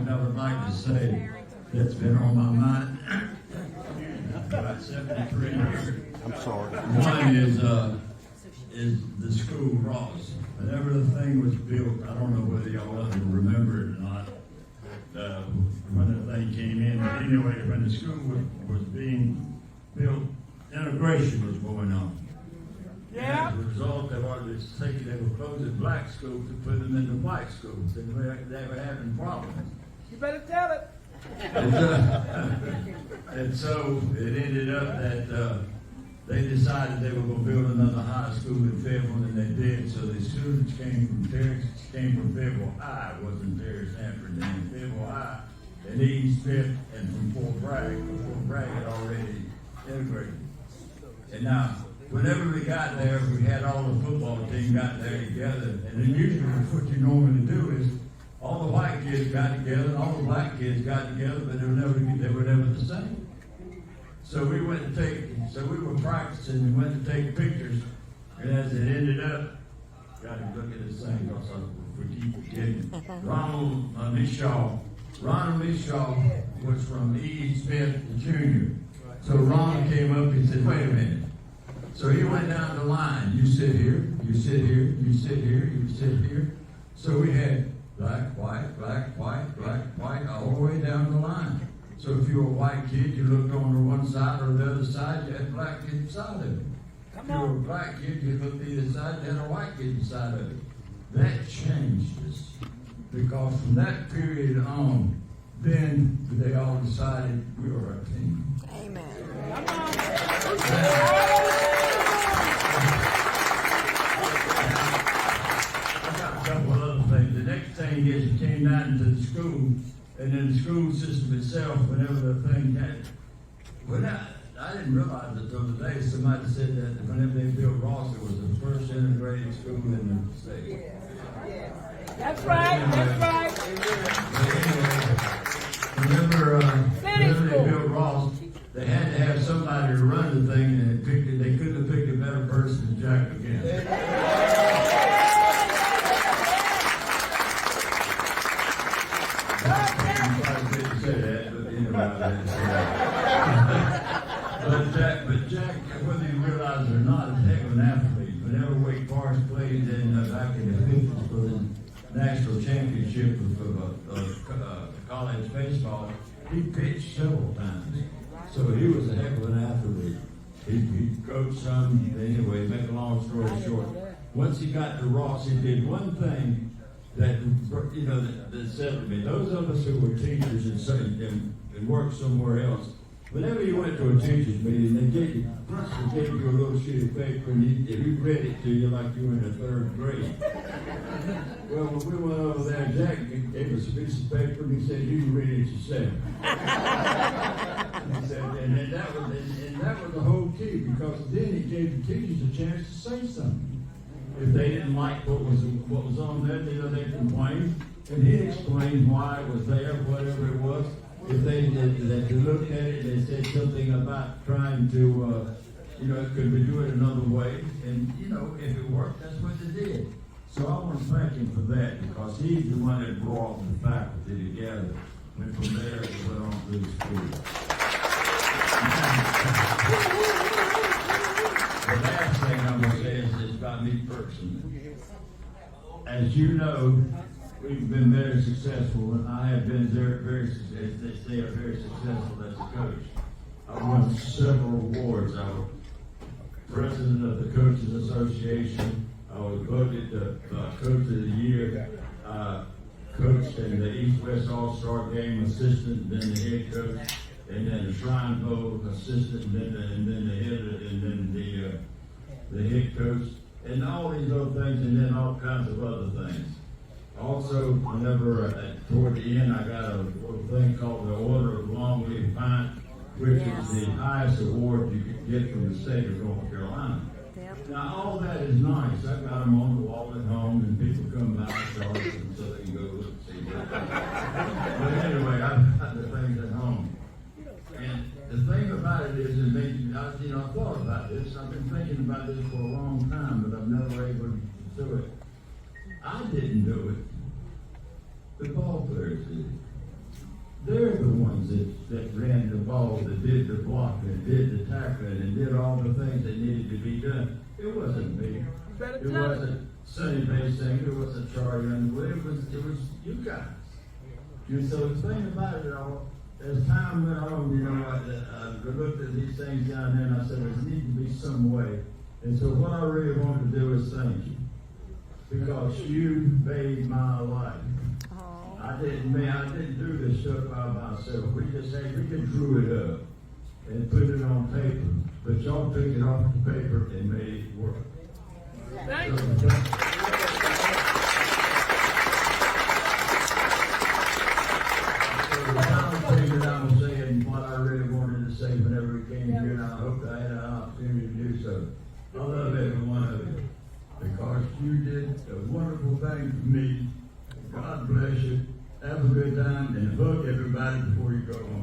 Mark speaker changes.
Speaker 1: something I would like to say that's been on my mind. About 73 years.
Speaker 2: I'm sorry.
Speaker 1: One is the school Ross. Whenever the thing was built, I don't know whether y'all ever remember it or not, when the thing came in. But anyway, when the school was being built, integration was going on. Yeah. As a result, they wanted to take, they were closing black schools to put them into white schools. They were having problems.
Speaker 3: You better tell it.
Speaker 1: And so it ended up that they decided they were going to build another high school in Fayetteville, and they did. So the students came from Fayetteville High, it wasn't Terry Sanford, and Fayetteville High, and East Smith, and from Fort Bragg. Fort Bragg had already integrated. And now, whenever we got there, we had all the football team got there together, and then usually what you normally do is all the white kids got together, and all the black kids got together, but they were never the same. So we were practicing and went to take pictures, and as it ended up, got to look at this thing because we keep forgetting. Ronald Mishaw was from E. Smith Jr. So Ronald came up and said, "Wait a minute." So he went down the line. You sit here, you sit here, you sit here, you sit here. So we had black, white, black, white, black, white, all the way down the line. So if you were a white kid, you looked on to one side or the other side, you had a black kid beside of it. If you were a black kid, you looked either side, you had a white kid beside of it. That changed us. Because from that period on, then they all decided we were a team.
Speaker 4: Amen.
Speaker 1: A couple of other things. The next thing is it came down into the school, and then the school system itself, whenever the thing had, I didn't realize it till today. Somebody said that whenever they built Ross, it was the first integrated school in the state.
Speaker 3: That's right. That's right.
Speaker 1: Whenever they built Ross, they had to have somebody to run the thing, and they couldn't have picked a better person than Jack again. But Jack, whether you realize it or not, is a heck of an athlete. Whenever Wake Forest played back in the 50s for the national championship of college baseball, he pitched several times. So he was a heck of an athlete. He coached some. Anyway, make a long story short, once he got to Ross, he did one thing that settled me. Those of us who were teachers and worked somewhere else, whenever you went to a teacher's meeting, they gave you a little sheet of paper, and he read it to you like you were in the third grade. Well, when we went over there, Jack gave us a piece of paper, and he said, "You can read it yourself." He said, and that was the whole key, because then it gave the teachers a chance to say something. If they didn't like what was on there, they complained, and he explained why it was there, whatever it was. If they looked at it, they said something about trying to, could we do it another way? And, if it worked, that's what they did. So I want to thank him for that, because he's the one that brought the faculty together. And from there, it went on through the school. The last thing I'm going to say is about me personally. As you know, we've been very successful, and I have been very successful as a coach. I won several awards. I was president of the Coaches Association. I was voted the Coach of the Year, coached in the East-West All-Star Game assistant, then the head coach, and then the Shrine Bowl assistant, and then the head coach, and all these other things, and then all kinds of other things. Also, whenever toward the end, I got a little thing called the Order of Longleaf Pine, which is the highest award you could get from the state of North Carolina. Now, all that is nice. I've got them on the wall at home, and people come by and so they can go look and see what. But anyway, I've got the things at home. And the thing about it is, I thought about this. I've been thinking about this for a long time, but I've never able to do it. I didn't do it. The ball players did it. they're the ones that ran the ball, that did the blocking, did the tackling, and did all the things that needed to be done. It wasn't me.
Speaker 3: better
Speaker 1: It
Speaker 3: tell it.
Speaker 1: wasn't Sonny Bay Singer, it wasn't Charlie Underwood, it was you guys. And so the thing about it all, as time went on, you know, I looked at these things down there and I said, there needs to be some way. And so what I really want to do is thank you. Because you made my life. I didn't do this stuff by myself. We just drew it up and put it on paper. But y'all took it off the paper and made it work.
Speaker 3: Thank you.
Speaker 1: So the final thing that I'm saying, what I really wanted to say whenever we came here, and I hope I had an opportunity to do so. I love every one of you. Because you did a wonderful thing for me. God bless you. Have a good time and hug everybody before you go home.